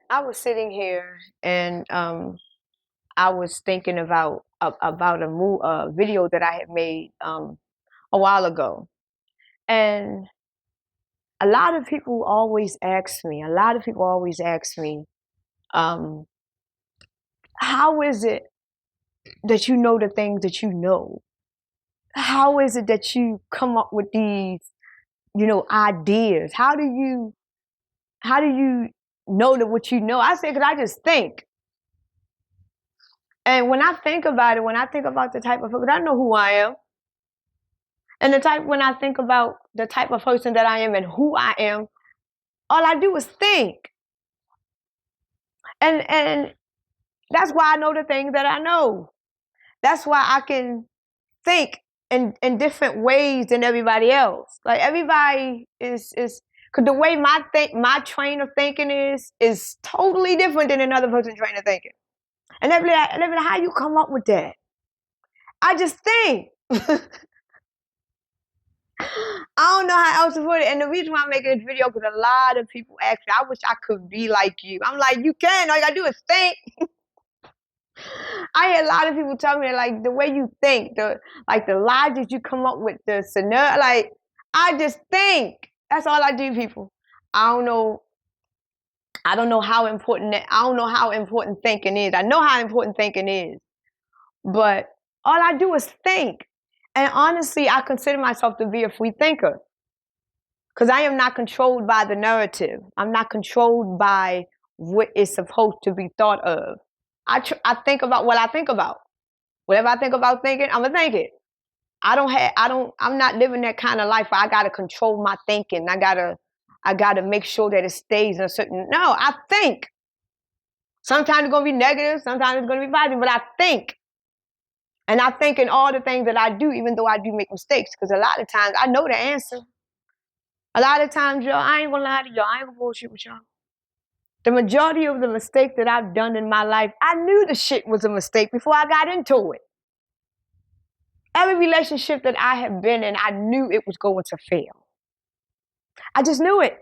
I was sitting here and I was thinking about a video that I had made a while ago, and a lot of people always ask me. A lot of people always ask me, um, how is it that you know the things that you know? How is it that you come up with these, ideas? How do you know that what you know? I say, because I just think. And when I think about it, when I think about the type of, because I know who I am, and when I think about the type of person that I am and who I am, all I do is think. And that's why I know the things that I know. That's why I can think in different ways than everybody else. Like everybody is because the way my train of thinking is totally different than another person's train of thinking. And they're like, how you come up with that? I just think. I don't know how else to put it. And the reason why I'm making this video, because a lot of people ask me, I wish I could be like you. I'm like, you can. All you gotta do is think. I hear a lot of people tell me that, like, the way you think, the logic you come up with, the scenario, like, I just think. That's all I do, people. I don't know. I don't know how important I don't know how important thinking is. I know how important thinking is, but all I do is think. And honestly, I consider myself to be a free thinker. Because I am not controlled by the narrative. I'm not controlled by what is supposed to be thought of. I think about what I think about. Whatever I think about thinking, I'm gonna think it. I'm not living that kind of life where I gotta control my thinking. I gotta make sure that it stays in a certain. No, I think. Sometimes it's gonna be negative, sometimes it's gonna be positive, but I think. And I think in all the things that I do, even though I do make mistakes, because a lot of times I know the answer. A lot of times, y'all, I ain't gonna lie to y'all. I ain't gonna bullshit with y'all. The majority of the mistakes that I've done in my life, I knew the shit was a mistake before I got into it. Every relationship that I have been in, I knew it was going to fail. I just knew it.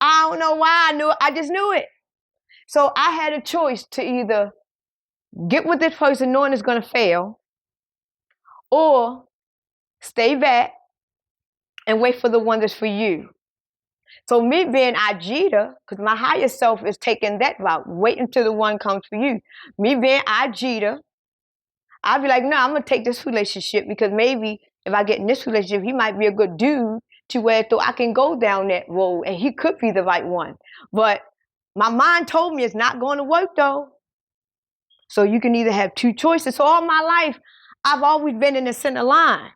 I don't know why I knew it. I just knew it. So I had a choice to either get with this person knowing it's going to fail, or stay back and wait for the one that's for you. So me being Ajita, because my higher self is taking that route, wait until the one comes for you. Me being Ajita, I'd be like, no, I'm going to take this relationship because maybe if I get in this relationship, he might be a good dude to where I can go down that road and he could be the right one. But my mind told me it's not going to work though. So you can either have two choices. So all my life, I've always been in the center line.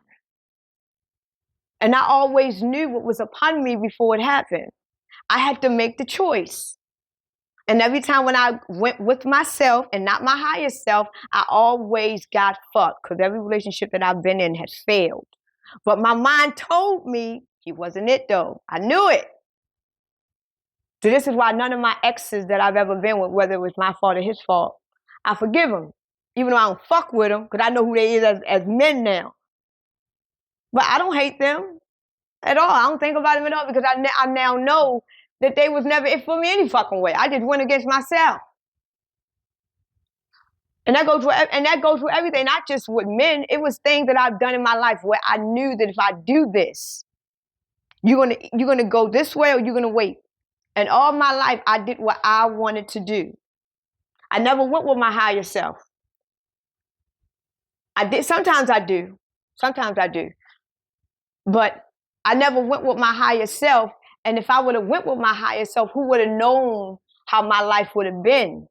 And I always knew what was upon me before it happened. I had to make the choice. And every time when I went with myself and not my higher self, I always got fucked because every relationship that I've been in has failed. But my mind told me he wasn't it though. I knew it. So this is why none of my exes that I've ever been with, whether it was my fault or his fault, I forgive them. Even though I don't fuck with them because I know who they is as men now. But I don't hate them at all. I don't think about them at all because I now know that they was never it for me any fucking way. I just went against myself. And that goes with everything, not just with men. It was things that I've done in my life where I knew that if I do this, you're gonna go this way or you're gonna wait. And all my life I did what I wanted to do. I never went with my higher self. I did sometimes I do. Sometimes I do. But I never went with my higher self. And if I would have went with my higher self, who would have known how my life would have been?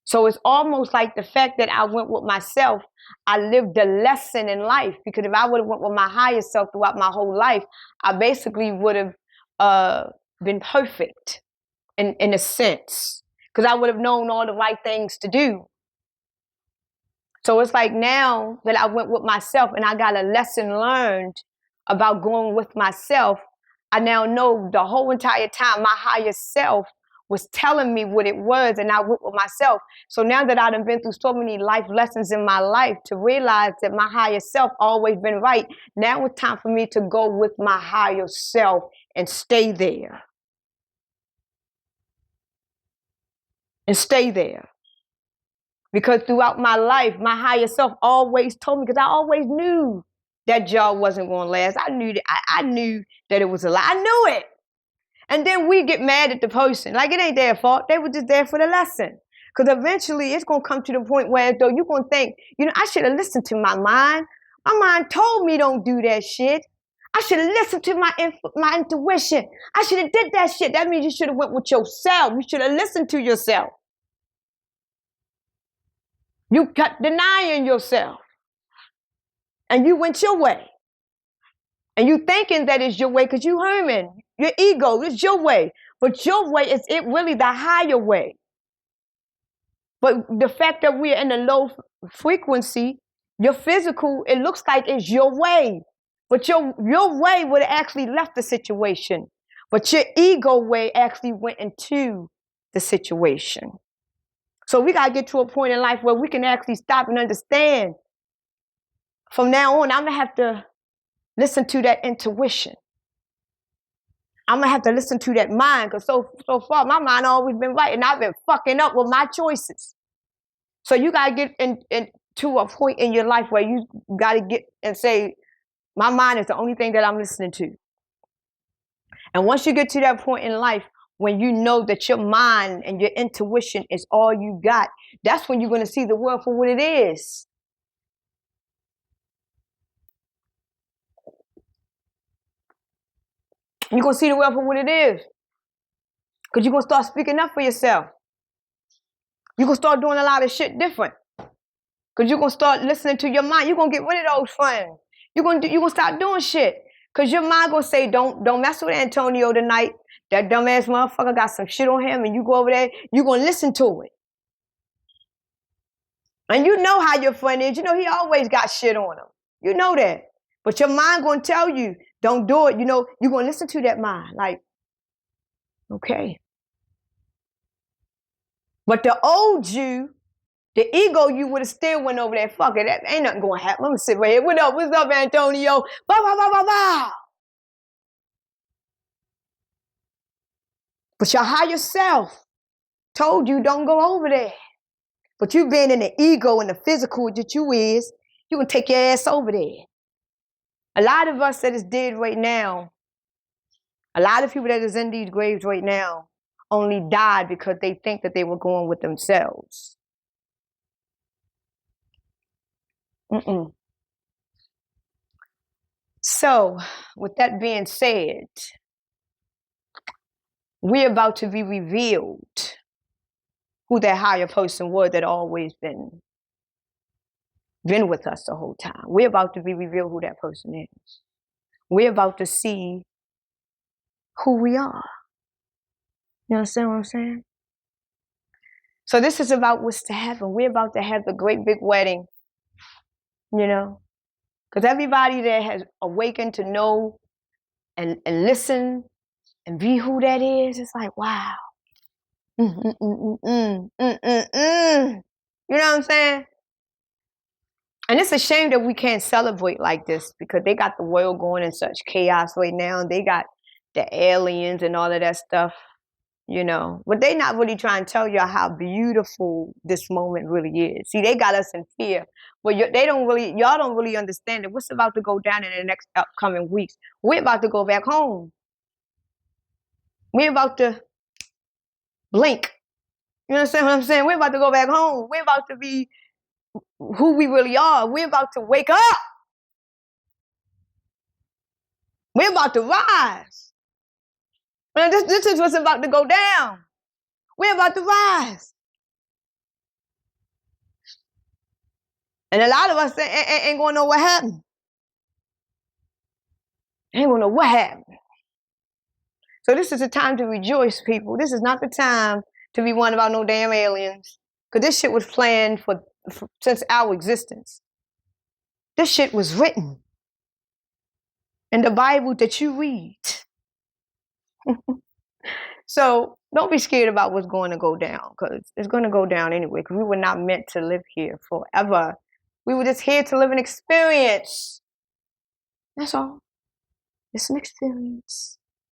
So it's almost like the fact that I went with myself, I lived a lesson in life. Because if I would have went with my higher self throughout my whole life, I basically would have been perfect in a sense. Because I would have known all the right things to do. So it's like now that I went with myself and I got a lesson learned about going with myself, I now know the whole entire time my higher self was telling me what it was and I went with myself. So now that I've been through so many life lessons in my life to realize that my higher self always been right, now it's time for me to go with my higher self and stay there. and stay there. Because throughout my life, my higher self always told me, because I always knew that job wasn't going to last. I knew that it was a lie. I knew it. And then we get mad at the person. Like, it ain't their fault. They were just there for the lesson. Because eventually it's going to come to the point where, though, you're going to think, I should have listened to my mind. My mind told me don't do that shit. I should have listened to my intuition. I should have did that shit. That means you should have went with yourself. You should have listened to yourself. You kept denying yourself. And you went your way. And you thinking that it's your way because you human. Your ego, it's your way. But your way is it really the higher way. But the fact that we're in a low frequency, your physical, it looks like it's your way. But your way would have actually left the situation. But your ego way actually went into the situation. So we got to get to a point in life where we can actually stop and understand. From now on, I'm going to have to listen to that intuition. I'm going to have to listen to that mind, because so far, my mind always been right, and I've been fucking up with my choices. So you got to get into a point in your life where you got to get and say, my mind is the only thing that I'm listening to. And once you get to that point in life, when you know that your mind and your intuition is all you got, that's when you're going to see the world for what it is. You're going to see the world for what it is. Because you're going to start speaking up for yourself. You're going to start doing a lot of shit different. Because you're going to start listening to your mind. You're going to get rid of those friends. You're going to stop doing shit. Because your mind going to say, don't mess with Antonio tonight. That dumbass motherfucker got some shit on him, and you go over there, you're going to listen to it. And you know how your friend is. You know he always got shit on him. You know that. But your mind going to tell you, don't do it. You're going to listen to that mind. Like, okay. But the old you, the ego you would have still went over there. Fuck it, that ain't nothing going to happen. I'm going to sit right here. What's up, Antonio? Bah, bah, bah, bah, bah. But your higher self told you don't go over there. But you being in the ego and the physical that you is, you can take your ass over there. A lot of us that is dead right now, a lot of people that is in these graves right now only died because they think that they were going with themselves. So, with that being said, we're about to be revealed who that higher person was that always been with us the whole time. We're about to be revealed who that person is. We're about to see who we are. You understand what I'm saying? So this is about what's to happen. We're about to have the great big wedding, because everybody that has awakened to know and listen and be who that is, it's like, wow. You know what I'm saying? And it's a shame that we can't celebrate like this, because they got the world going in such chaos right now. And they got the aliens and all of that stuff, But they not really trying to tell you how beautiful this moment really is. See, they got us in fear. But y'all don't really understand it. What's about to go down in the next upcoming weeks? We're about to go back home. We're about to blink. You understand what I'm saying? We're about to go back home. We're about to be who we really are. We're about to wake up. We're about to rise. And this is what's about to go down. We're about to rise. And a lot of us ain't going to know what happened. Ain't going to know what happened. So this is the time to rejoice, people. This is not the time to be worrying about no damn aliens. Because this shit was planned since our existence. This shit was written in the Bible that you read. So don't be scared about what's going to go down, because it's going to go down anyway, because we were not meant to live here forever. We were just here to live an experience. That's all. It's an experience.